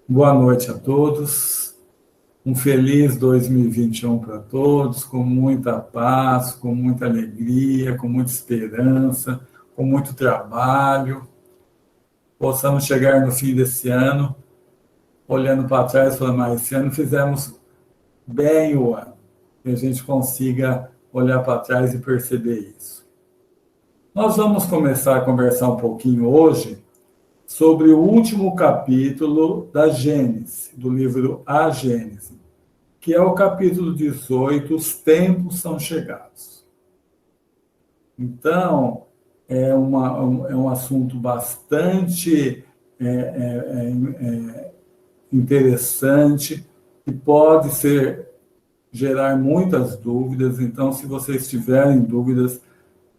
Boa noite a todos. Um feliz 2021 para todos, com muita paz, com muita alegria, com muita esperança, com muito trabalho. Possamos chegar no fim desse ano, olhando para trás e falando, mas esse ano fizemos bem o ano. Que a gente consiga olhar para trás e perceber isso. Nós vamos começar a conversar um pouquinho hoje sobre o último capítulo da Gênesis, do livro A Gênese, que é o capítulo 18, Os Tempos São Chegados. Então, é um assunto bastante interessante e pode gerar muitas dúvidas. Então, se vocês tiverem dúvidas,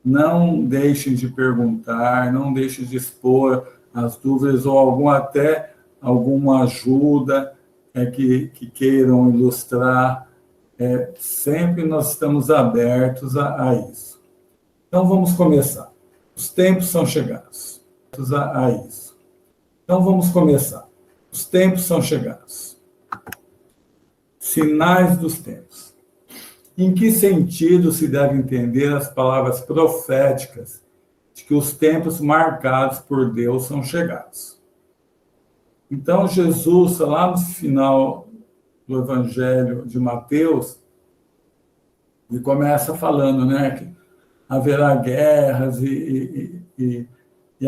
não deixem de perguntar, não deixem de expor as dúvidas ou até alguma ajuda que queiram ilustrar. Sempre nós estamos abertos a isso. Então, vamos começar. Os tempos são chegados. A isso. Então, vamos começar. Os tempos são chegados. Sinais dos tempos. Em que sentido se deve entender as palavras proféticas de que os tempos marcados por Deus são chegados? Então, Jesus, lá no final do Evangelho de Mateus, ele começa falando, que haverá guerras e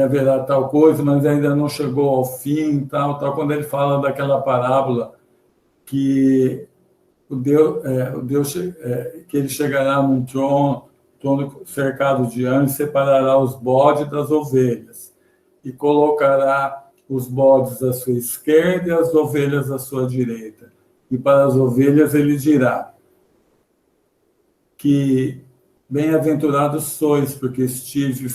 haverá tal coisa, mas ainda não chegou ao fim, tal. Quando ele fala daquela parábola que o Deus que ele chegará num trono cercado de anjos, separará os bodes das ovelhas e colocará os bodes à sua esquerda e as ovelhas à sua direita. E para as ovelhas ele dirá que bem-aventurados sois, porque estive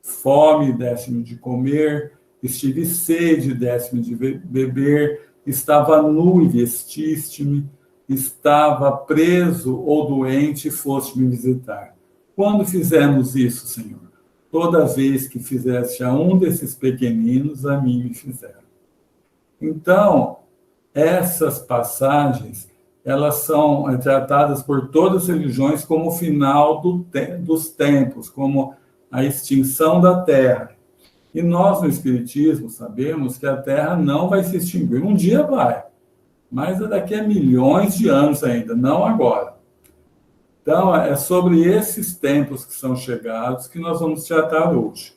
fome, deste-me de comer, estive sede, deste-me de beber, estava nu e vestiste-me, estava preso ou doente e foste me visitar. Quando fizemos isso, Senhor? Toda vez que fizeste a um desses pequeninos, a mim me fizeram. Então, essas passagens, elas são tratadas por todas as religiões como o final dos tempos, como a extinção da Terra. E nós, no Espiritismo, sabemos que a Terra não vai se extinguir. Um dia vai, mas é daqui a milhões de anos ainda, não agora. Então, é sobre esses tempos que são chegados que nós vamos tratar hoje.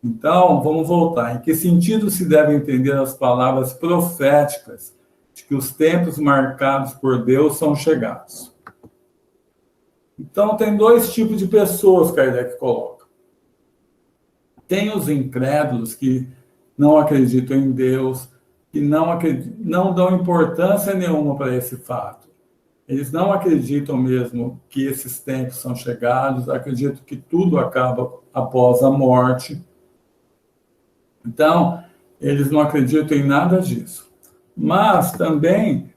Então, vamos voltar. Em que sentido se deve entender as palavras proféticas de que os tempos marcados por Deus são chegados? Então, tem dois tipos de pessoas que Kardec coloca. Tem os incrédulos que não acreditam em Deus, que não dão importância nenhuma para esse fato. Eles não acreditam mesmo que esses tempos são chegados, acreditam que tudo acaba após a morte. Então, eles não acreditam em nada disso. Mas também,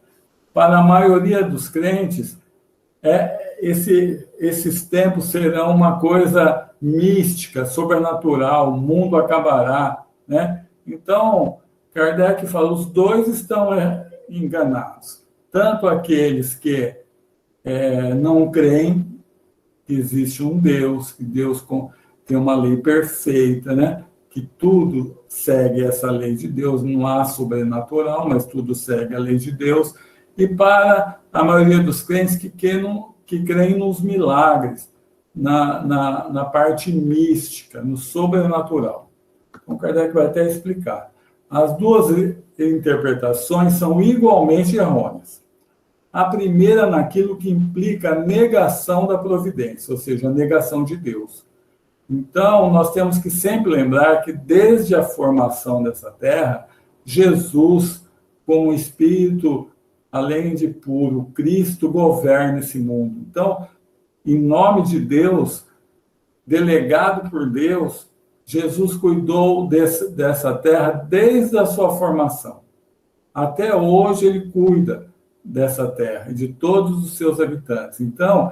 para a maioria dos crentes, esses tempos serão uma coisa mística, sobrenatural, o mundo acabará, Então, Kardec fala, os dois estão enganados. Tanto aqueles que não creem que existe um Deus, que Deus tem uma lei perfeita, que tudo segue essa lei de Deus, não há sobrenatural, mas tudo segue a lei de Deus. E para a maioria dos crentes que creem nos milagres, na parte mística, no sobrenatural. Então, Kardec vai até explicar. As duas interpretações são igualmente errôneas. A primeira naquilo que implica a negação da providência, ou seja, a negação de Deus. Então, nós temos que sempre lembrar que desde a formação dessa terra, Jesus, como Espírito, além de puro, Cristo governa esse mundo. Então, em nome de Deus, delegado por Deus, Jesus cuidou dessa terra desde a sua formação. Até hoje ele cuida dessa terra e de todos os seus habitantes. Então,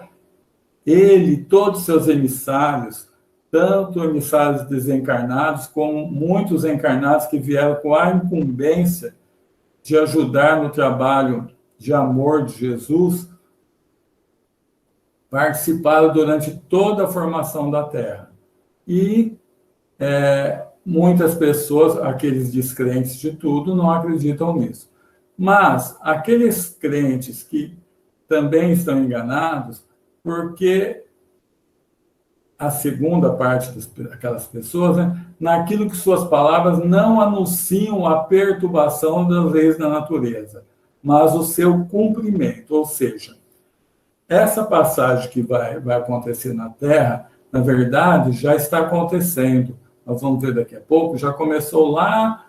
ele e todos os seus emissários, tanto emissários desencarnados como muitos encarnados que vieram com a incumbência de ajudar no trabalho de amor de Jesus, participaram durante toda a formação da Terra. E muitas pessoas, aqueles descrentes de tudo, não acreditam nisso. Mas aqueles crentes que também estão enganados, porque a segunda parte daquelas pessoas, né, naquilo que suas palavras não anunciam a perturbação das leis da natureza, mas o seu cumprimento. Ou seja, essa passagem que vai acontecer na Terra, na verdade, já está acontecendo. Nós vamos ver daqui a pouco, já começou lá,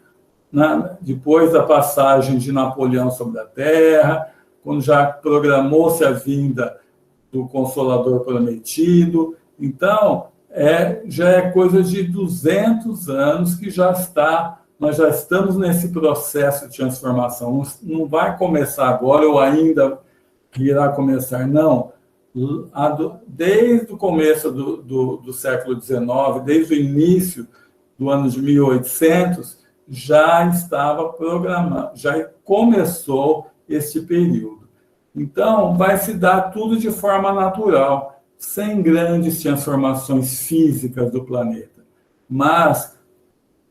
depois da passagem de Napoleão sobre a Terra, quando já programou-se a vinda do Consolador prometido. Então, já é coisa de 200 anos que nós já estamos nesse processo de transformação. Não vai começar agora ou ainda irá começar, não. Desde o começo do século XIX, desde o início do ano de 1800, já estava programado, já começou este período. Então, vai se dar tudo de forma natural, sem grandes transformações físicas do planeta. Mas,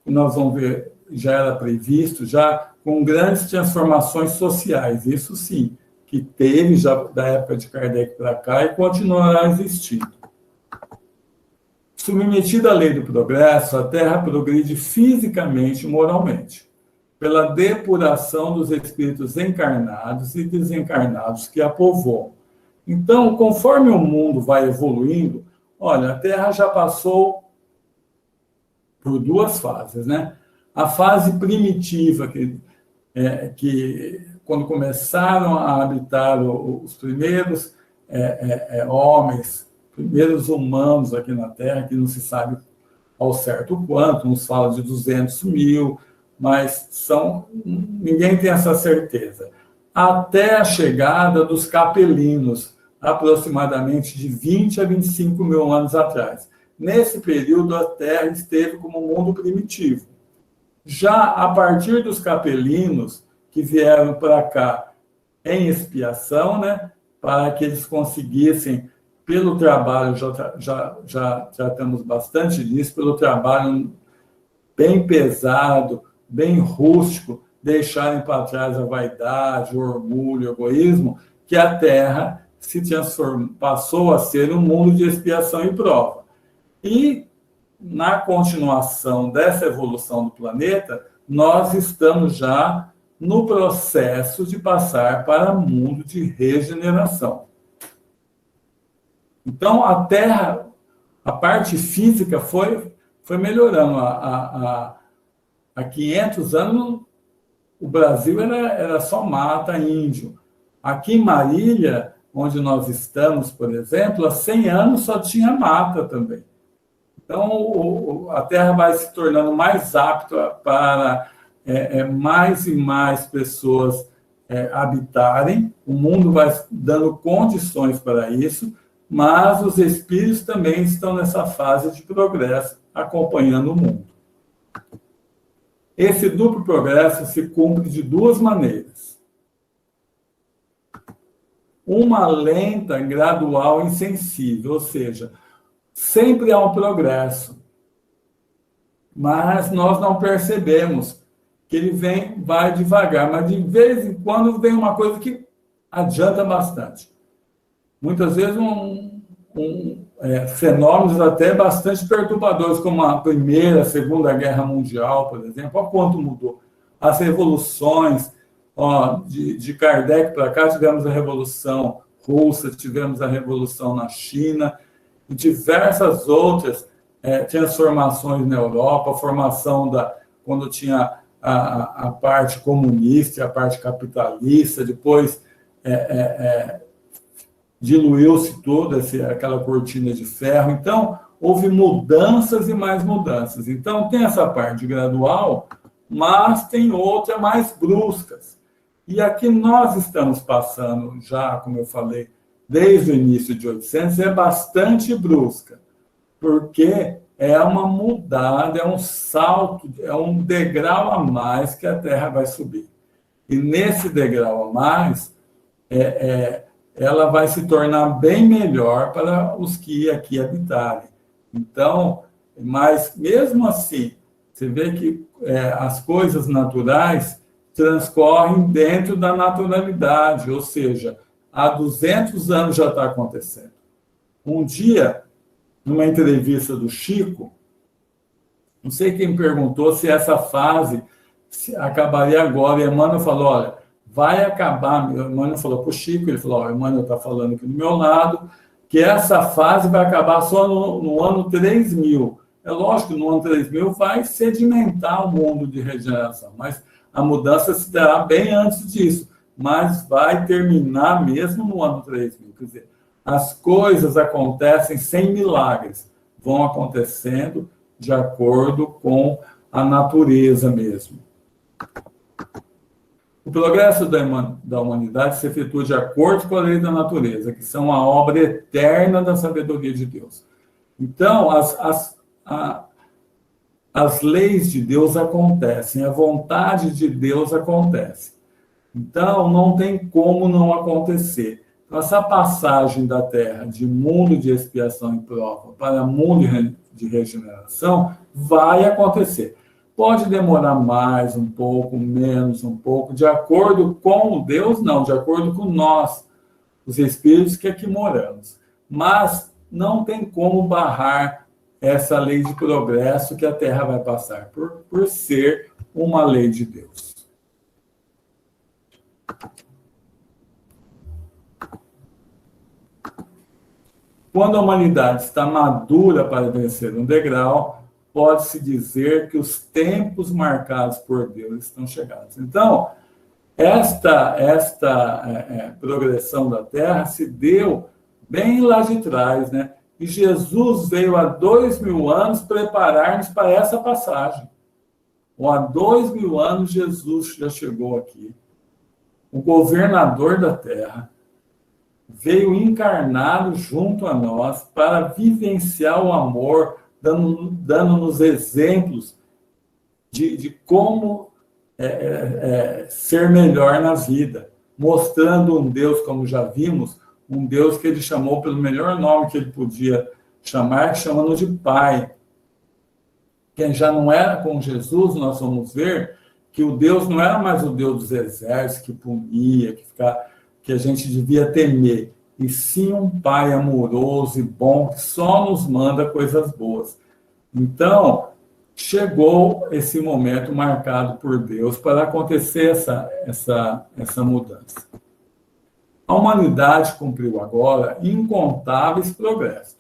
nós vamos ver, já era previsto, já com grandes transformações sociais, isso sim, que teve já da época de Kardec para cá e continuará existindo. Submetida à lei do progresso, a Terra progride fisicamente e moralmente, pela depuração dos espíritos encarnados e desencarnados que a povoam. Então, conforme o mundo vai evoluindo, olha, a Terra já passou por duas fases, né? A fase primitiva, que quando começaram a habitar os primeiros homens, primeiros humanos aqui na Terra, que não se sabe ao certo quanto, uns falam de 200 mil, mas ninguém tem essa certeza. Até a chegada dos capelinos, aproximadamente de 20 a 25 mil anos atrás. Nesse período, a Terra esteve como um mundo primitivo. Já a partir dos capelinos, que vieram para cá em expiação, né, para que eles conseguissem, pelo trabalho, já tratamos bastante disso, pelo trabalho bem pesado, bem rústico, deixarem para trás a vaidade, o orgulho, o egoísmo, que a Terra passou a ser um mundo de expiação e prova. E, na continuação dessa evolução do planeta, nós estamos já no processo de passar para um mundo de regeneração. Então, a Terra, a parte física foi melhorando. Há 500 anos, o Brasil era só mata, índio. Aqui em Marília, onde nós estamos, por exemplo, há 100 anos só tinha mata também. Então, a Terra vai se tornando mais apta para mais e mais pessoas habitarem, o mundo vai dando condições para isso, mas os espíritos também estão nessa fase de progresso, acompanhando o mundo. Esse duplo progresso se cumpre de duas maneiras. Uma lenta, gradual e insensível, ou seja, sempre há um progresso, mas nós não percebemos que ele vai devagar, mas de vez em quando vem uma coisa que adianta bastante. Muitas vezes fenômenos até bastante perturbadores, como a Primeira, a Segunda Guerra Mundial, por exemplo. Olha quanto mudou. As revoluções, de Kardec para cá, tivemos a Revolução Russa, tivemos a Revolução na China, e diversas outras transformações na Europa, a formação quando tinha a parte comunista e a parte capitalista, depois diluiu-se toda aquela cortina de ferro. Então, houve mudanças e mais mudanças. Então, tem essa parte gradual, mas tem outras mais bruscas. E aqui nós estamos passando já, como eu falei, desde o início de 800, é bastante brusca, porque é uma mudada, é um salto, é um degrau a mais que a Terra vai subir. E nesse degrau a mais, ela vai se tornar bem melhor para os que aqui habitarem. Então, mas mesmo assim, você vê que as coisas naturais transcorrem dentro da naturalidade, ou seja, há 200 anos já está acontecendo. Um dia, numa entrevista do Chico, não sei quem perguntou se essa fase acabaria agora, e Emmanuel falou, olha, vai acabar, Emmanuel falou para o Chico, ele falou, Emmanuel está falando aqui do meu lado, que essa fase vai acabar só no ano 3000. É lógico que no ano 3000 vai sedimentar o mundo de regeneração, mas a mudança se dará bem antes disso, mas vai terminar mesmo no ano 3000. Quer dizer, as coisas acontecem sem milagres, vão acontecendo de acordo com a natureza mesmo. O progresso da humanidade se efetua de acordo com a lei da natureza, que são a obra eterna da sabedoria de Deus. Então, as leis de Deus acontecem, a vontade de Deus acontece. Então, não tem como não acontecer. Então, essa passagem da Terra de mundo de expiação e prova para mundo de regeneração vai acontecer. Pode demorar mais um pouco, menos um pouco, de acordo com Deus, não, de acordo com nós, os espíritos que aqui moramos. Mas não tem como barrar essa lei de progresso que a Terra vai passar, por ser uma lei de Deus. Quando a humanidade está madura para vencer um degrau, pode-se dizer que os tempos marcados por Deus estão chegados. Então, esta progressão da Terra se deu bem lá de trás, né? E Jesus veio há 2000 anos preparar-nos para essa passagem. Ou há 2000 anos Jesus já chegou aqui. O governador da Terra veio encarnado junto a nós para vivenciar o amor, dando-nos exemplos de como ser melhor na vida, mostrando um Deus, como já vimos, um Deus que ele chamou pelo melhor nome que ele podia chamar, chamando de Pai. Quem já não era com Jesus, nós vamos ver que o Deus não era mais o Deus dos exércitos, que punia, que a gente devia temer, e sim um Pai amoroso e bom, que só nos manda coisas boas. Então, chegou esse momento marcado por Deus para acontecer essa mudança. A humanidade cumpriu agora incontáveis progressos.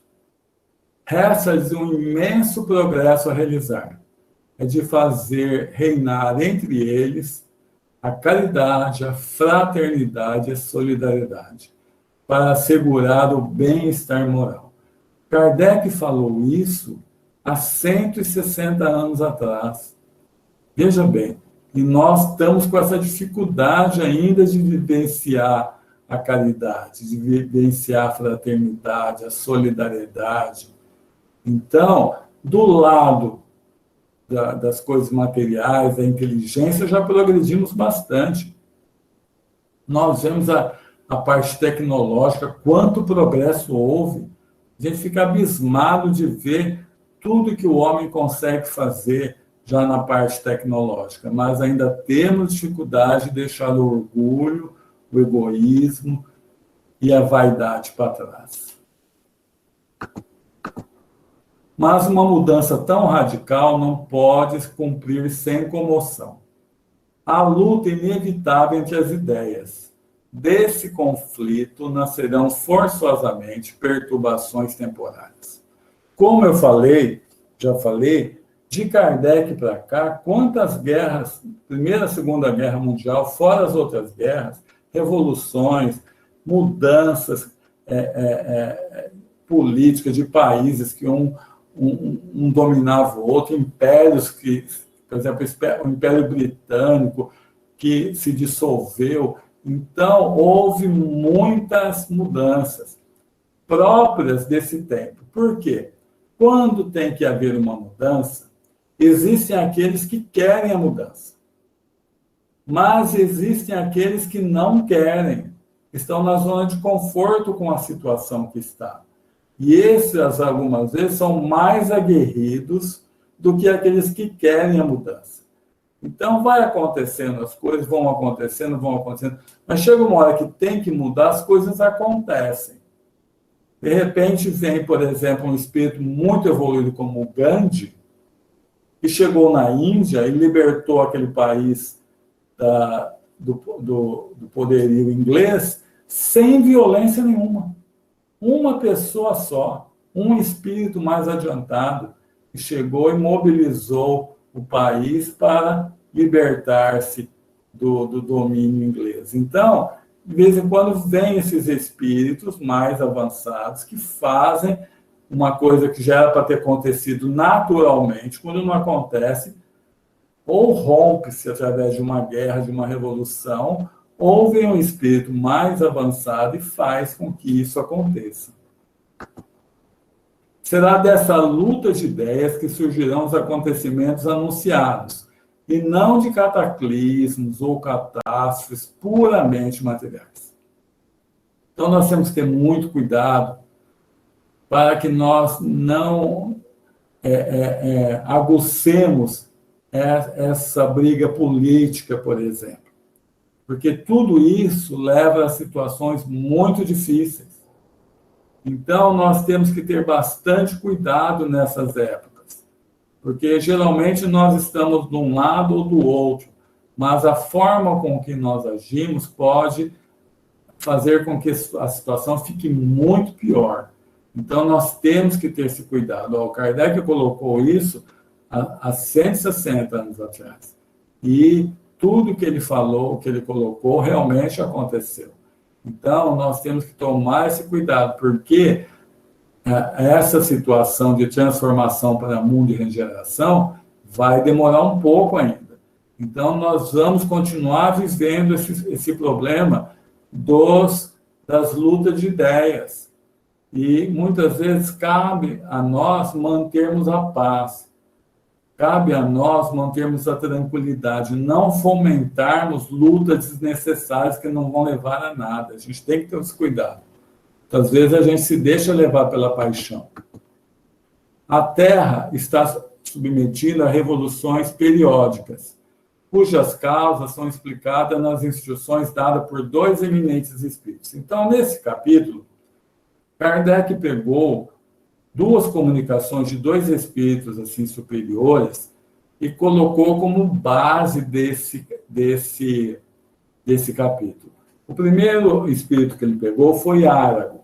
Resta-lhes um imenso progresso a realizar. É de fazer reinar entre eles a caridade, a fraternidade e a solidariedade, para assegurar o bem-estar moral. Kardec falou isso há 160 anos atrás. Veja bem, e nós estamos com essa dificuldade ainda de vivenciar a caridade, de vivenciar a fraternidade, a solidariedade. Então, do lado das coisas materiais, da inteligência, já progredimos bastante. Nós vemos a parte tecnológica, quanto progresso houve. A gente fica abismado de ver tudo que o homem consegue fazer já na parte tecnológica, mas ainda temos dificuldade de deixar o orgulho, o egoísmo e a vaidade para trás. Mas uma mudança tão radical não pode se cumprir sem comoção. Há luta inevitável entre as ideias. Desse conflito nascerão forçosamente perturbações temporárias. Como eu já falei, de Kardec para cá, quantas guerras, Primeira e Segunda Guerra Mundial, fora as outras guerras, revoluções, mudanças políticas de países que um dominava o outro, impérios que, por exemplo, o Império Britânico, que se dissolveu. Então, houve muitas mudanças próprias desse tempo. Por quê? Quando tem que haver uma mudança, existem aqueles que querem a mudança. Mas existem aqueles que não querem, estão na zona de conforto com a situação que está. E esses, algumas vezes, são mais aguerridos do que aqueles que querem a mudança. Então, vai acontecendo, as coisas vão acontecendo, mas chega uma hora que tem que mudar, as coisas acontecem. De repente, vem, por exemplo, um espírito muito evoluído como o Gandhi, que chegou na Índia e libertou aquele país do poderio inglês sem violência nenhuma. Uma pessoa só, um espírito mais adiantado, que chegou e mobilizou o país para libertar-se do domínio inglês. Então, de vez em quando, vêm esses espíritos mais avançados que fazem uma coisa que já era para ter acontecido naturalmente, quando não acontece, ou rompe-se através de uma guerra, de uma revolução, ou vem um espírito mais avançado e faz com que isso aconteça. Será dessa luta de ideias que surgirão os acontecimentos anunciados, e não de cataclismos ou catástrofes puramente materiais. Então, nós temos que ter muito cuidado para que nós não agucemos essa briga política, por exemplo. Porque tudo isso leva a situações muito difíceis. Então, nós temos que ter bastante cuidado nessas épocas. Porque, geralmente, nós estamos de um lado ou do outro, mas a forma com que nós agimos pode fazer com que a situação fique muito pior. Então, nós temos que ter esse cuidado. O Kardec colocou isso há 160 anos atrás. E tudo que ele falou, que ele colocou, realmente aconteceu. Então, nós temos que tomar esse cuidado, porque essa situação de transformação para mundo de regeneração vai demorar um pouco ainda. Então, nós vamos continuar vivendo esse problema das lutas de ideias. E, muitas vezes, cabe a nós mantermos a paz. Cabe a nós mantermos a tranquilidade, não fomentarmos lutas desnecessárias que não vão levar a nada. A gente tem que ter esse cuidado. Às vezes a gente se deixa levar pela paixão. A Terra está submetida a revoluções periódicas, cujas causas são explicadas nas instruções dadas por dois eminentes espíritos. Então, nesse capítulo, Kardec pegou duas comunicações de dois espíritos assim superiores e colocou como base desse capítulo. O primeiro espírito que ele pegou foi Árago.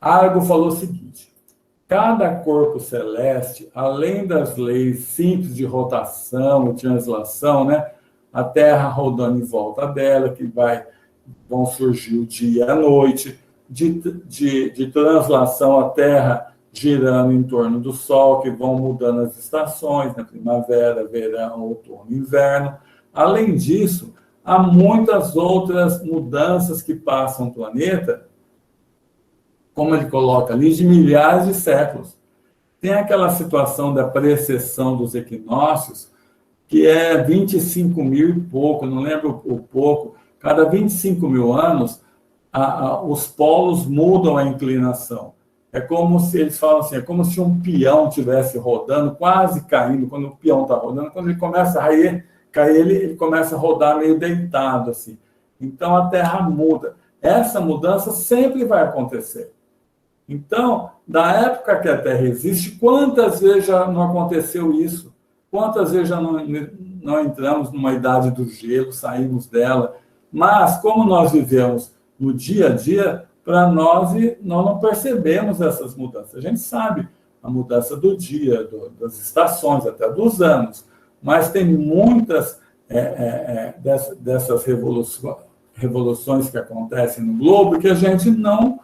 Árago falou o seguinte: cada corpo celeste, além das leis simples de rotação e translação, né, a Terra rodando em volta dela, que vão surgir o dia e a noite, de translação, a Terra girando em torno do Sol, que vão mudando as estações, né? Primavera, verão, outono, inverno. Além disso, há muitas outras mudanças que passam no planeta, como ele coloca ali, de milhares de séculos. Tem aquela situação da precessão dos equinócios, que é 25 mil e pouco, não lembro o pouco, cada 25 mil anos, os polos mudam a inclinação. É como se, eles falam assim, é como se um peão estivesse rodando, quase caindo, quando o peão está rodando, quando ele começa a cair, ele começa a rodar meio deitado, assim. Então, a Terra muda. Essa mudança sempre vai acontecer. Então, da época que a Terra existe, quantas vezes já não aconteceu isso? Quantas vezes já não entramos numa idade do gelo, saímos dela? Mas, como nós vivemos no dia a dia, para nós não percebemos essas mudanças. A gente sabe a mudança do dia, das estações, até dos anos, mas tem muitas dessas revoluções que acontecem no globo que a gente não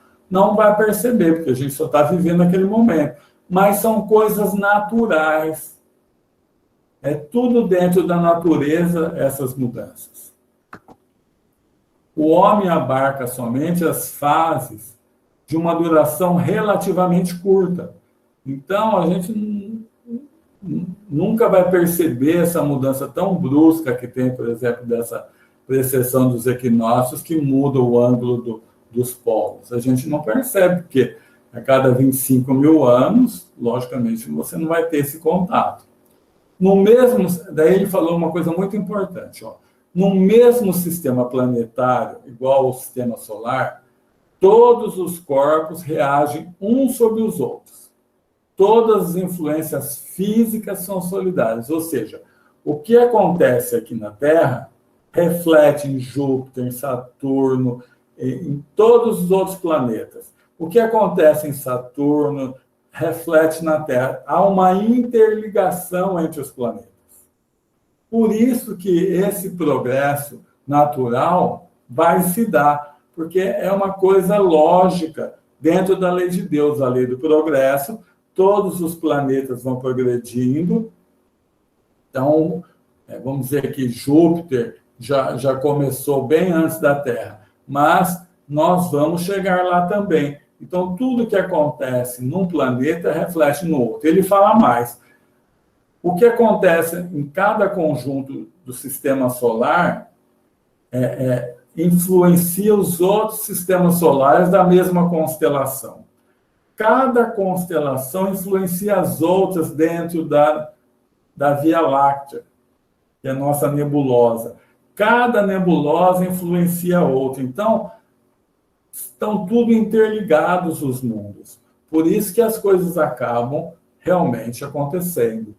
vai perceber, porque a gente só está vivendo aquele momento. Mas são coisas naturais. É tudo dentro da natureza, essas mudanças. O homem abarca somente as fases de uma duração relativamente curta. Então, a gente nunca vai perceber essa mudança tão brusca que tem, por exemplo, precessão dos equinócios que muda o ângulo dos polos. A gente não percebe, porque a cada 25 mil anos, logicamente, você não vai ter esse contato. Daí ele falou uma coisa muito importante, ó. No mesmo sistema planetário, igual ao sistema solar, todos os corpos reagem uns sobre os outros. Todas as influências físicas são solidárias, ou seja, o que acontece aqui na Terra reflete em Júpiter, em Saturno, em todos os outros planetas. O que acontece em Saturno reflete na Terra. Há uma interligação entre os planetas. Por isso que esse progresso natural vai se dar, porque é uma coisa lógica dentro da lei de Deus, a lei do progresso. Todos os planetas vão progredindo. Então, vamos dizer que Júpiter já começou bem antes da Terra, mas nós vamos chegar lá também. Então, tudo que acontece num planeta reflete no outro. Ele fala mais. O que acontece em cada conjunto do sistema solar influencia os outros sistemas solares da mesma constelação. Cada constelação influencia as outras dentro da Via Láctea, que é a nossa nebulosa. Cada nebulosa influencia a outra. Então, estão tudo interligados os mundos. Por isso que as coisas acabam realmente acontecendo.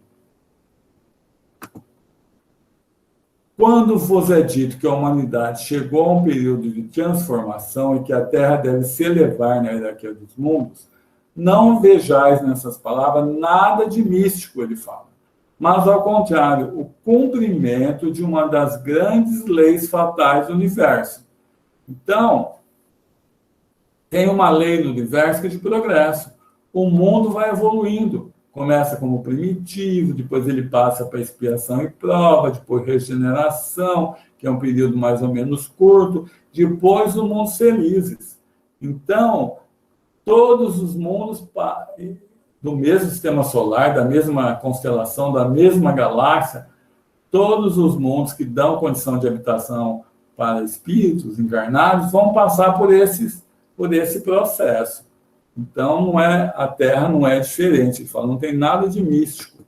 Quando vos é dito que a humanidade chegou a um período de transformação e que a Terra deve se elevar na hierarquia dos mundos, não vejais nessas palavras nada de místico, ele fala, mas, ao contrário, o cumprimento de uma das grandes leis fatais do universo. Então, tem uma lei no universo que é de progresso. O mundo vai evoluindo. Começa como primitivo, depois ele passa para expiação e prova, depois regeneração, que é um período mais ou menos curto, depois o mundo felizes. Então, todos os mundos do mesmo sistema solar, da mesma constelação, da mesma galáxia, todos os mundos que dão condição de habitação para espíritos encarnados vão passar por esse processo. Então, a Terra não é diferente. Ele fala, não tem nada de místico.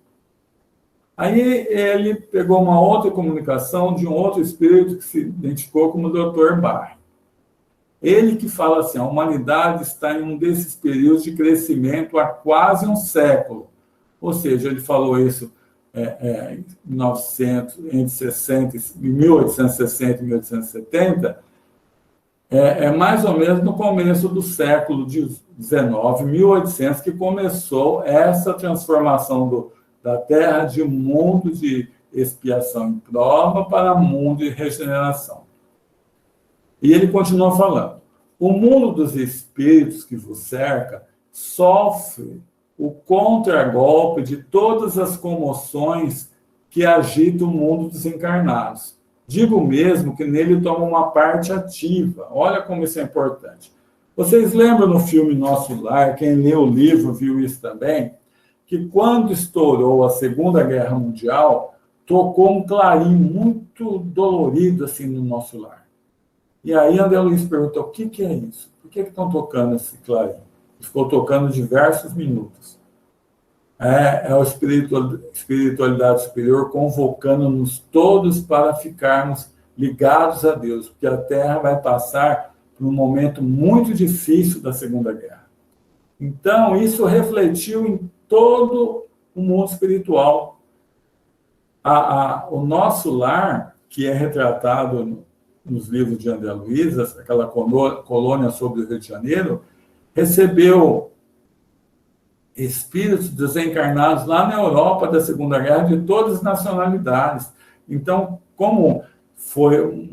Aí ele pegou uma outra comunicação de um outro espírito que se identificou como o Dr. Barr. Ele que fala assim, a humanidade está em um desses períodos de crescimento há quase um século. Ou seja, ele falou isso em 1860 e 1870, mais ou menos no começo do século XIX, 1800, que começou essa transformação da Terra de mundo de expiação e prova para mundo de regeneração. E ele continua falando, o mundo dos espíritos que vos cerca sofre o contragolpe de todas as comoções que agitam o mundo dos encarnados. Digo mesmo que nele toma uma parte ativa. Olha como isso é importante. Vocês lembram no filme Nosso Lar, quem leu o livro viu isso também, que quando estourou a Segunda Guerra Mundial, tocou um clarim muito dolorido assim no Nosso Lar. E aí André Luiz perguntou, o que é isso? Por que estão tocando esse clarim? Ficou tocando diversos minutos. É a espiritualidade superior convocando-nos todos para ficarmos ligados a Deus, porque a Terra vai passar por um momento muito difícil da Segunda Guerra. Então, isso refletiu em todo o mundo espiritual. O Nosso Lar, que é retratado nos livros de André Luiz, aquela colônia sobre o Rio de Janeiro, recebeu espíritos desencarnados lá na Europa da Segunda Guerra, de todas as nacionalidades. Então, como foi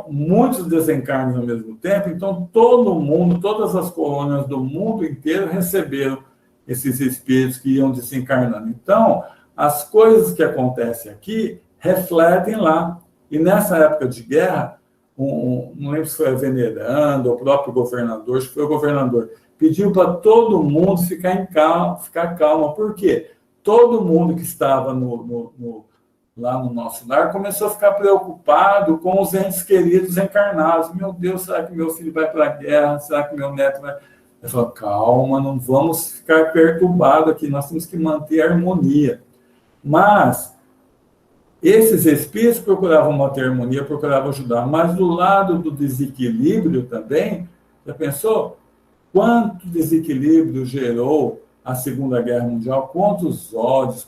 muitos desencarnos ao mesmo tempo, então todo mundo, todas as colônias do mundo inteiro receberam esses espíritos que iam desencarnando. Então, as coisas que acontecem aqui refletem lá. E nessa época de guerra, não lembro se foi a veneranda, o próprio governador, acho que foi o governador, pediu para todo mundo ficar calmo. Por quê? Todo mundo que estava no lá no nosso lar, começou a ficar preocupado com os entes queridos encarnados. Meu Deus, será que meu filho vai para a guerra? Será que meu neto vai... Eu falo, calma, não vamos ficar perturbados aqui, nós temos que manter a harmonia. Mas esses espíritos procuravam manter a harmonia, procuravam ajudar, mas do lado do desequilíbrio também, já pensou quanto desequilíbrio gerou a Segunda Guerra Mundial, quantos ódios,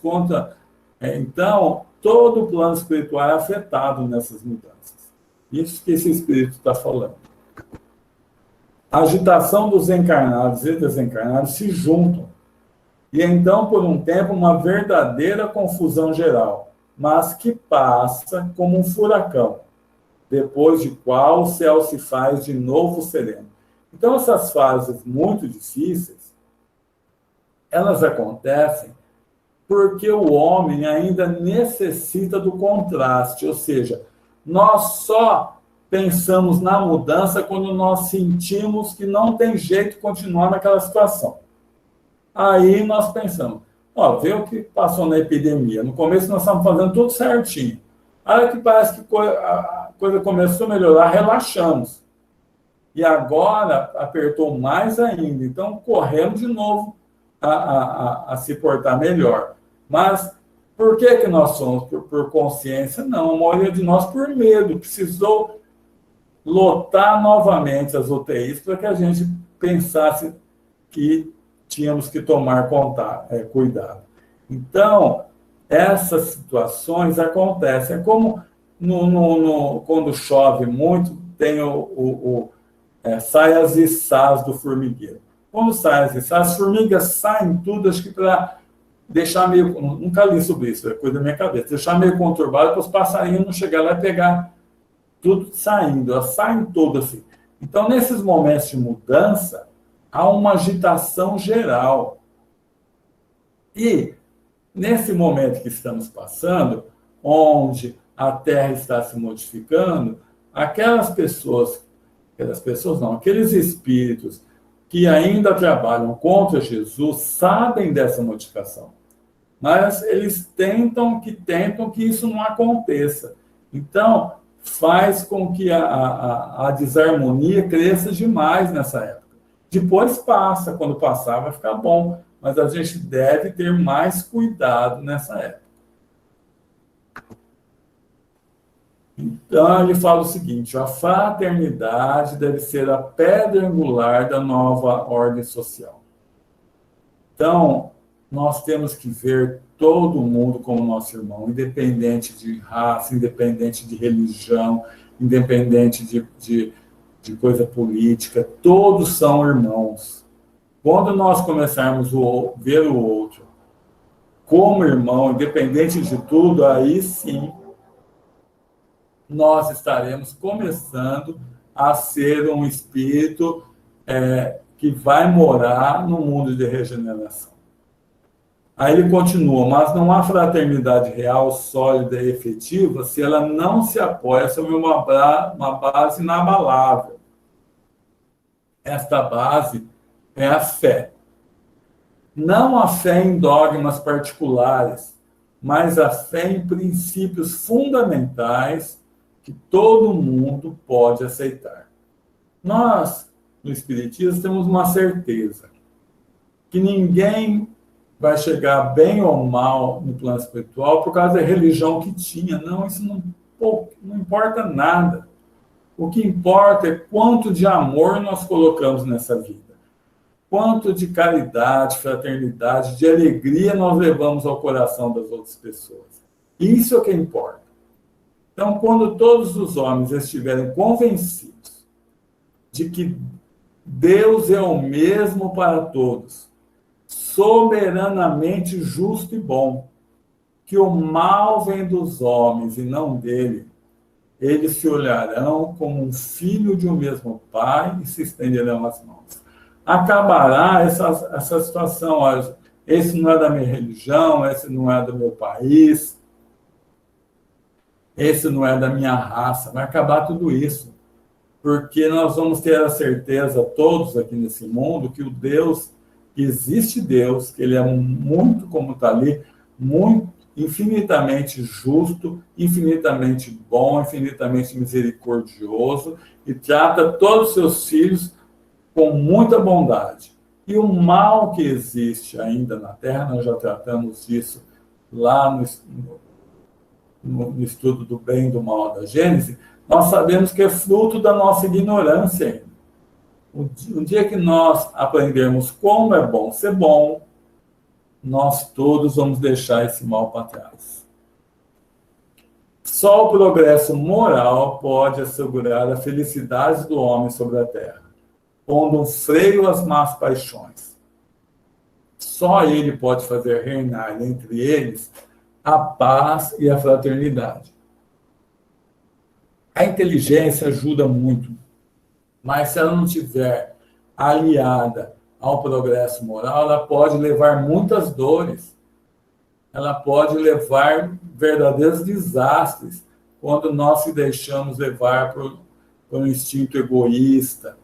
então, todo o plano espiritual é afetado nessas mudanças. Isso que esse espírito está falando. A agitação dos encarnados e desencarnados se juntam. E então, por um tempo, uma verdadeira confusão geral, mas que passa como um furacão, depois de qual o céu se faz de novo sereno. Então, essas fases muito difíceis, elas acontecem porque o homem ainda necessita do contraste, ou seja, nós só pensamos na mudança quando nós sentimos que não tem jeito de continuar naquela situação. Aí nós pensamos, vê o que passou na epidemia. No começo nós estávamos fazendo tudo certinho. Aí que parece que a coisa começou a melhorar, relaxamos. E agora apertou mais ainda. Então corremos de novo a se portar melhor. Mas por que nós somos? Por consciência? Não, a maioria de nós por medo. Precisou lotar novamente as UTIs para que a gente pensasse que tínhamos que tomar cuidado. Então, essas situações acontecem. É como quando chove muito, tem saias e sais do formigueiro. Quando saias e sais, as formigas saem tudo, acho que para deixar meio... Nunca li sobre isso, é coisa da minha cabeça. Deixar meio conturbado para os passarinhos não chegar lá e pegar tudo saindo. Elas saem todas assim. Então, nesses momentos de mudança, há uma agitação geral. E, nesse momento que estamos passando, onde a Terra está se modificando, aqueles espíritos que ainda trabalham contra Jesus sabem dessa modificação. Mas eles tentam que isso não aconteça. Então, faz com que a desarmonia cresça demais nessa época. Depois passa, quando passar vai ficar bom, mas a gente deve ter mais cuidado nessa época. Então, ele fala o seguinte, a fraternidade deve ser a pedra angular da nova ordem social. Então, nós temos que ver todo mundo como nosso irmão, independente de raça, independente de religião, independente de coisa política, todos são irmãos. Quando nós começarmos a ver o outro como irmão, independente de tudo, aí sim nós estaremos começando a ser um espírito que vai morar no mundo de regeneração. Aí ele continua, mas não há fraternidade real, sólida e efetiva se ela não se apoia sobre uma base inabalável. Esta base é a fé. Não a fé em dogmas particulares, mas a fé em princípios fundamentais que todo mundo pode aceitar. Nós, no Espiritismo, temos uma certeza, que ninguém vai chegar bem ou mal no plano espiritual por causa da religião que tinha. Não, isso não importa nada. O que importa é quanto de amor nós colocamos nessa vida. Quanto de caridade, fraternidade, de alegria nós levamos ao coração das outras pessoas. Isso é o que importa. Então, quando todos os homens estiverem convencidos de que Deus é o mesmo para todos, soberanamente justo e bom, que o mal vem dos homens e não dele, eles se olharão como um filho de um mesmo pai e se estenderão as mãos. Acabará essa situação. Olha, esse não é da minha religião, esse não é do meu país, esse não é da minha raça. Vai acabar tudo isso. Porque nós vamos ter a certeza, todos aqui nesse mundo, que existe Deus, que ele é muito, como está ali, muito infinitamente justo, infinitamente bom, infinitamente misericordioso e trata todos os seus filhos com muita bondade. E o mal que existe ainda na Terra, nós já tratamos disso lá no estudo do bem e do mal da Gênesis, nós sabemos que é fruto da nossa ignorância ainda. O dia que nós aprendermos como é bom ser bom, nós todos vamos deixar esse mal para trás. Só o progresso moral pode assegurar a felicidade do homem sobre a terra, pondo um freio às más paixões. Só ele pode fazer reinar entre eles a paz e a fraternidade. A inteligência ajuda muito, mas se ela não estiver aliada ao progresso moral, ela pode levar muitas dores, ela pode levar verdadeiros desastres quando nós se deixamos levar por um instinto egoísta,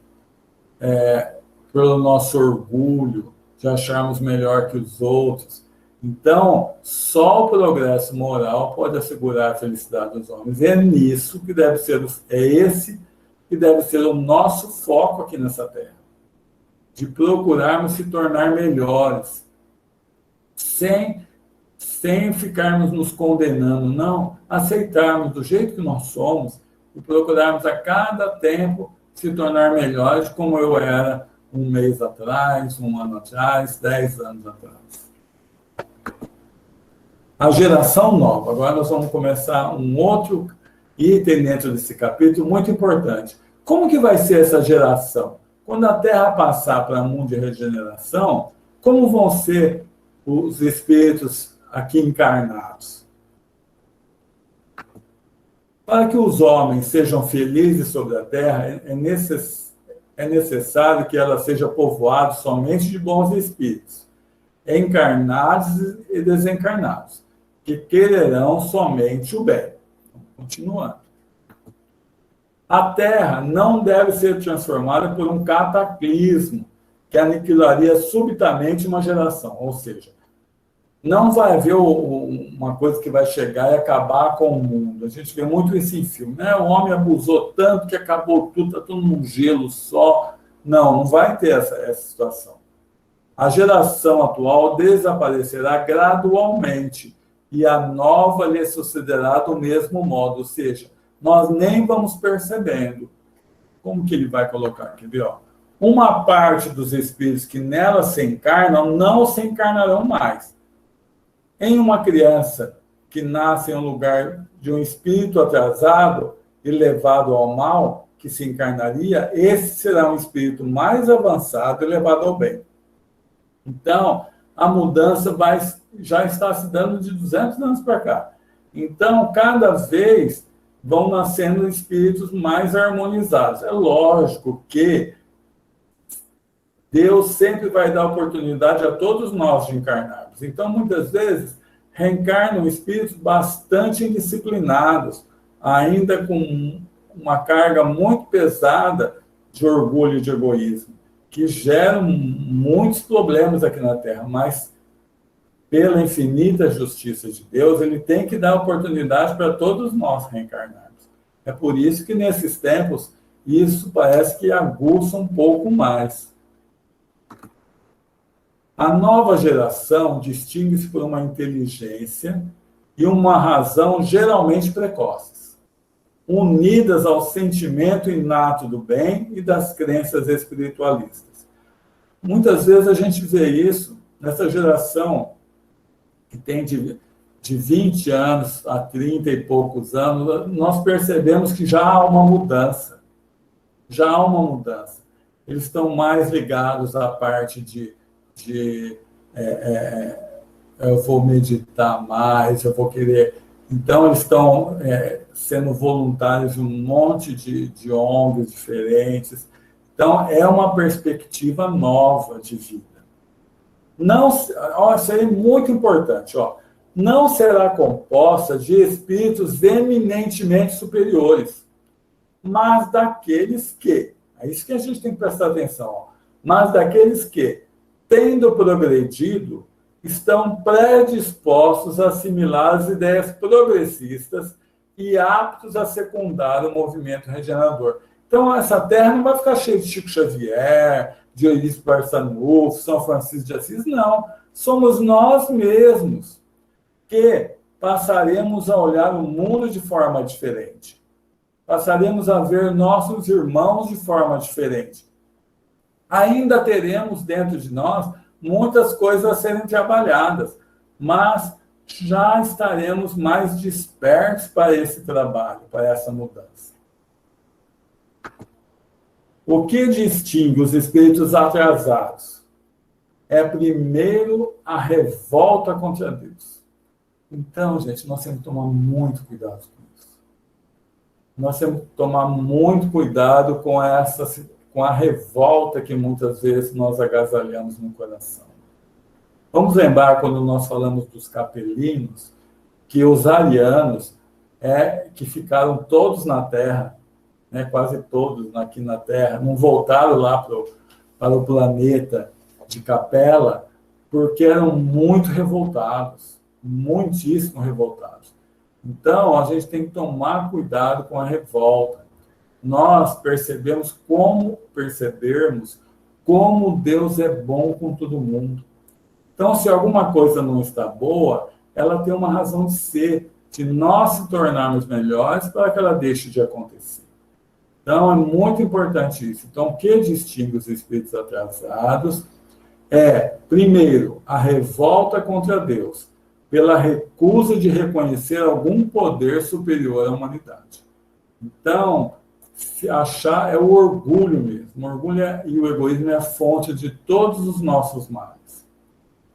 pelo nosso orgulho de acharmos melhor que os outros. Então, só o progresso moral pode assegurar a felicidade dos homens. É nisso que deve ser, esse que deve ser o nosso foco aqui nessa terra, de procurarmos se tornar melhores, sem ficarmos nos condenando, não, aceitarmos do jeito que nós somos e procurarmos a cada tempo se tornar melhores, como eu era um mês atrás, um ano atrás, 10 anos atrás. A geração nova. Agora nós vamos começar um outro item dentro desse capítulo muito importante. Como que vai ser essa geração? Quando a Terra passar para o mundo de regeneração, como vão ser os espíritos aqui encarnados? Para que os homens sejam felizes sobre a Terra, é necessário que ela seja povoada somente de bons espíritos, encarnados e desencarnados, que quererão somente o bem. Continuando. A Terra não deve ser transformada por um cataclismo que aniquilaria subitamente uma geração. Ou seja, não vai haver uma coisa que vai chegar e acabar com o mundo. A gente vê muito isso em filme, né? O homem abusou tanto que acabou tudo, está tudo num gelo só. Não vai ter essa situação. A geração atual desaparecerá gradualmente e a nova lhe sucederá do mesmo modo, ou seja, nós nem vamos percebendo. Como que ele vai colocar aqui? Ó? Uma parte dos espíritos que nela se encarnam não se encarnarão mais. Em uma criança que nasce em um lugar de um espírito atrasado e levado ao mal, que se encarnaria, esse será um espírito mais avançado e levado ao bem. Então, a mudança já está se dando de 200 anos para cá. Então, cada vez vão nascendo espíritos mais harmonizados. É lógico que Deus sempre vai dar oportunidade a todos nós de encarnarmos. Então, muitas vezes, reencarnam espíritos bastante indisciplinados, ainda com uma carga muito pesada de orgulho e de egoísmo, que geram muitos problemas aqui na Terra, mas pela infinita justiça de Deus, ele tem que dar oportunidade para todos nós reencarnarmos. É por isso que nesses tempos, isso parece que aguça um pouco mais. A nova geração distingue-se por uma inteligência e uma razão geralmente precoces, unidas ao sentimento inato do bem e das crenças espiritualistas. Muitas vezes a gente vê isso nessa geração que tem de 20 anos a 30 e poucos anos, nós percebemos que já há uma mudança. Já há uma mudança. Eles estão mais ligados à parte eu vou meditar mais, eu vou querer... Então, eles estão sendo voluntários de um monte de ONGs diferentes. Então, é uma perspectiva nova de vida. Não, isso aí é muito importante. Não será composta de espíritos eminentemente superiores, mas daqueles que... É isso que a gente tem que prestar atenção. Mas daqueles que, tendo progredido, estão predispostos a assimilar as ideias progressistas e aptos a secundar o movimento regenerador. Então, essa terra não vai ficar cheia de Chico Xavier, de Eurípides Barçanufo, São Francisco de Assis, não. Somos nós mesmos que passaremos a olhar o mundo de forma diferente. Passaremos a ver nossos irmãos de forma diferente. Ainda teremos dentro de nós muitas coisas a serem trabalhadas, mas já estaremos mais despertos para esse trabalho, para essa mudança. O que distingue os espíritos atrasados? É, primeiro, a revolta contra Deus. Então, gente, nós temos que tomar muito cuidado com isso. Nós temos que tomar muito cuidado com a revolta que muitas vezes nós agasalhamos no coração. Vamos lembrar, quando nós falamos dos capelinos, que os arianos, que ficaram todos na Terra, né, quase todos aqui na Terra, não voltaram lá para o planeta de Capela, porque eram muito revoltados, muitíssimo revoltados. Então, a gente tem que tomar cuidado com a revolta. Nós percebermos como Deus é bom com todo mundo. Então, se alguma coisa não está boa, ela tem uma razão de ser, de nós se tornarmos melhores para que ela deixe de acontecer. Então, é muito importante isso. Então, o que distingue os espíritos atrasados é, primeiro, a revolta contra Deus, pela recusa de reconhecer algum poder superior à humanidade. Então, se achar é o orgulho mesmo. O orgulho e o egoísmo é a fonte de todos os nossos males.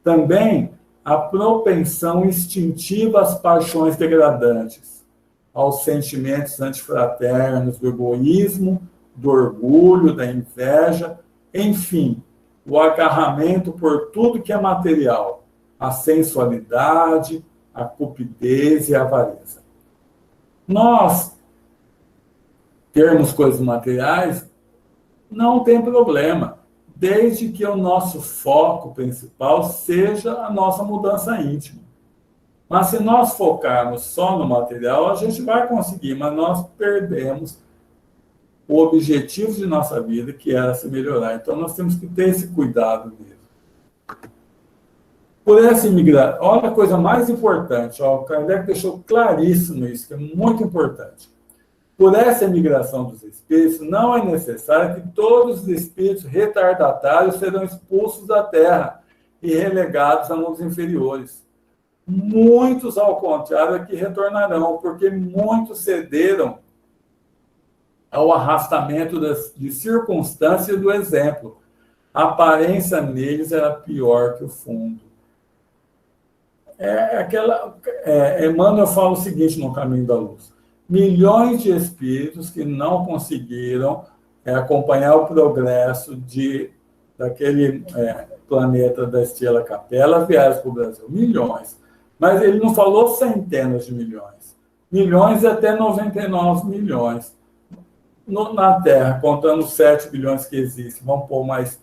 Também a propensão instintiva às paixões degradantes, aos sentimentos antifraternos, do egoísmo, do orgulho, da inveja, enfim, o agarramento por tudo que é material, a sensualidade, a cupidez e a avareza. Nós termos coisas materiais não tem problema, desde que o nosso foco principal seja a nossa mudança íntima. Mas se nós focarmos só no material, a gente vai conseguir, mas nós perdemos o objetivo de nossa vida, que era se melhorar. Então, nós temos que ter esse cuidado mesmo. Por essa imigração, olha a coisa mais importante, o Kardec deixou claríssimo isso, que é muito importante. Por essa imigração dos espíritos, não é necessário que todos os espíritos retardatários serão expulsos da Terra e relegados a mundos inferiores. Muitos, ao contrário, é que retornarão, porque muitos cederam ao arrastamento de circunstâncias do exemplo. A aparência neles era pior que o fundo. Emmanuel fala o seguinte no Caminho da Luz: milhões de espíritos que não conseguiram acompanhar o progresso daquele planeta da Estrela Capela vieram para o Brasil. Milhões. Mas ele não falou centenas de milhões. Milhões e até 99 milhões. Na Terra, contando os 7 bilhões que existem, vamos pôr mais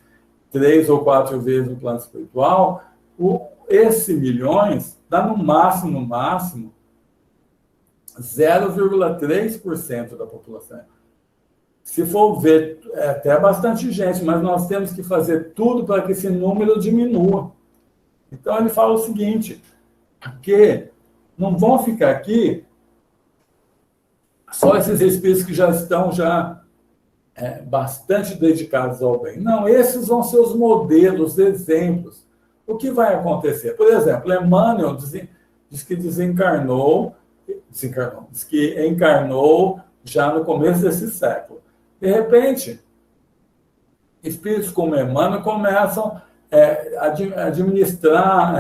3 ou 4 vezes no plano espiritual, esse milhões dá no máximo, 0,3% da população. Se for ver, é até bastante gente, mas nós temos que fazer tudo para que esse número diminua. Então, ele fala o seguinte, que não vão ficar aqui só esses espíritos que já estão bastante dedicados ao bem. Não, esses vão ser os modelos, exemplos. O que vai acontecer? Por exemplo, Emmanuel diz que encarnou já no começo desse século. De repente, espíritos como Emmanuel começam a administrar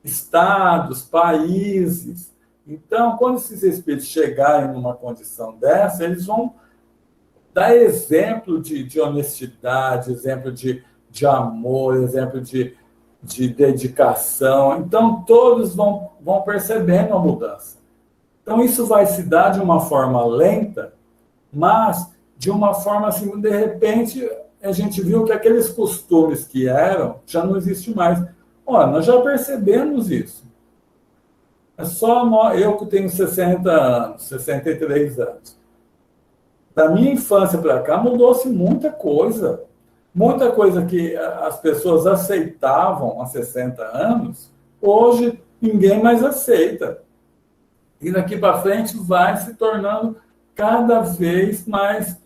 estados, países. Então, quando esses espíritos chegarem numa condição dessa, eles vão dar exemplo de honestidade, exemplo de amor, exemplo de dedicação. Então, todos vão percebendo a mudança. Então, isso vai se dar de uma forma lenta, mas de uma forma assim, de repente, a gente viu que aqueles costumes que eram, já não existem mais. Olha, nós já percebemos isso. É só eu que tenho 60 anos, 63 anos. Da minha infância para cá mudou-se muita coisa. Muita coisa que as pessoas aceitavam há 60 anos, hoje ninguém mais aceita. E daqui para frente vai se tornando cada vez mais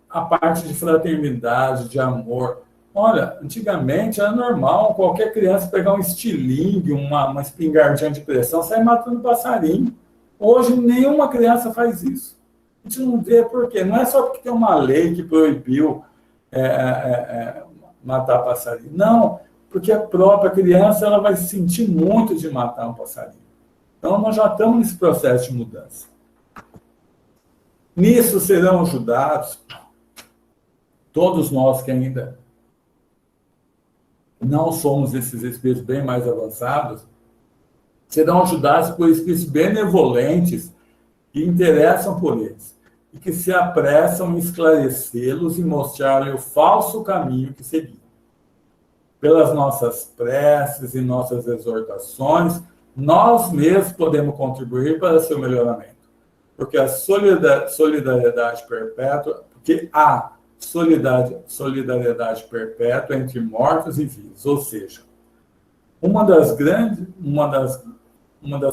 a parte de fraternidade, de amor. Olha, antigamente era normal qualquer criança pegar um estilingue, uma espingardinha de pressão, sair matando passarinho. Hoje nenhuma criança faz isso. A gente não vê por quê. Não é só porque tem uma lei que proibiu matar passarinho. Não, porque a própria criança ela vai sentir muito de matar um passarinho. Então, nós já estamos nesse processo de mudança. Nisso serão ajudados todos nós que ainda não somos esses espíritos bem mais avançados, serão ajudados por espíritos benevolentes que interessam por eles e que se apressam em esclarecê-los e mostrar-lhe o falso caminho que seguir. Pelas nossas preces e nossas exortações, nós mesmos podemos contribuir para seu melhoramento. Porque a solidariedade perpétua, porque há solidariedade perpétua entre mortos e vivos. Ou seja, uma das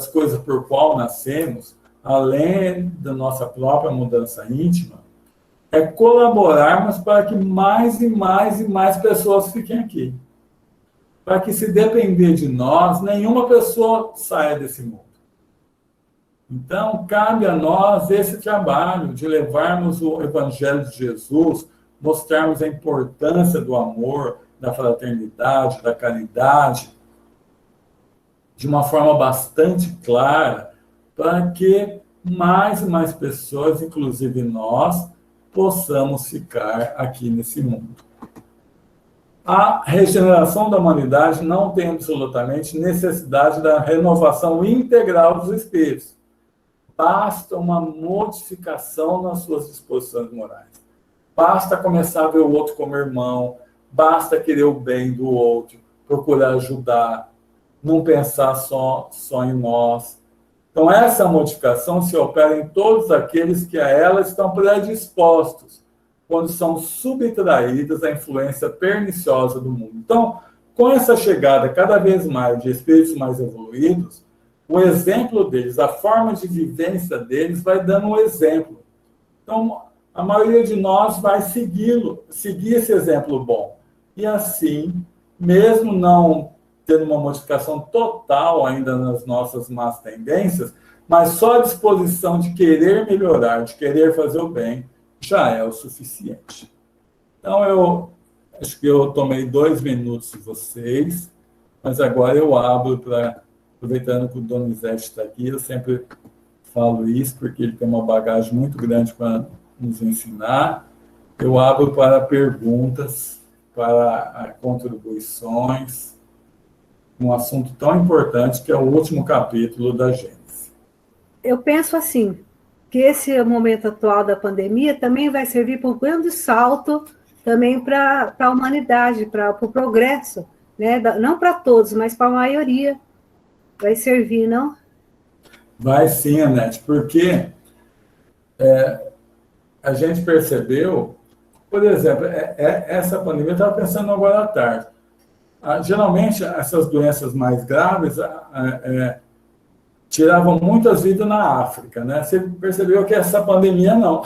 coisas por qual nascemos, além da nossa própria mudança íntima, é colaborarmos para que mais e mais e mais pessoas fiquem aqui. Para que, se depender de nós, nenhuma pessoa saia desse mundo. Então, cabe a nós esse trabalho de levarmos o Evangelho de Jesus, mostrarmos a importância do amor, da fraternidade, da caridade, de uma forma bastante clara, para que mais e mais pessoas, inclusive nós, possamos ficar aqui nesse mundo. A regeneração da humanidade não tem absolutamente necessidade da renovação integral dos espíritos. Basta uma modificação nas suas disposições morais. Basta começar a ver o outro como irmão, basta querer o bem do outro, procurar ajudar, não pensar só em nós. Então, essa modificação se opera em todos aqueles que a ela estão predispostos, quando são subtraídos à influência perniciosa do mundo. Então, com essa chegada cada vez mais de espíritos mais evoluídos, o exemplo deles, a forma de vivência deles vai dando um exemplo. Então, a maioria de nós vai seguir esse exemplo bom. E assim, mesmo não tendo uma modificação total ainda nas nossas más tendências, mas só a disposição de querer melhorar, de querer fazer o bem, já é o suficiente. Então, eu acho que eu tomei 2 minutos de vocês, mas agora eu abro para, aproveitando que o Donizete está aqui, eu sempre falo isso, porque ele tem uma bagagem muito grande para nos ensinar. Eu abro para perguntas, para contribuições, um assunto tão importante que é o último capítulo da Gênesis. Eu penso assim, que esse momento atual da pandemia também vai servir para um grande salto também para a humanidade, para o progresso, né? Não para todos, mas para a maioria. Vai servir, não? Vai sim, Anete, porque a gente percebeu, por exemplo, essa pandemia, eu estava pensando agora à tarde, geralmente essas doenças mais graves tiravam muitas vidas na África, né? Você percebeu que essa pandemia não.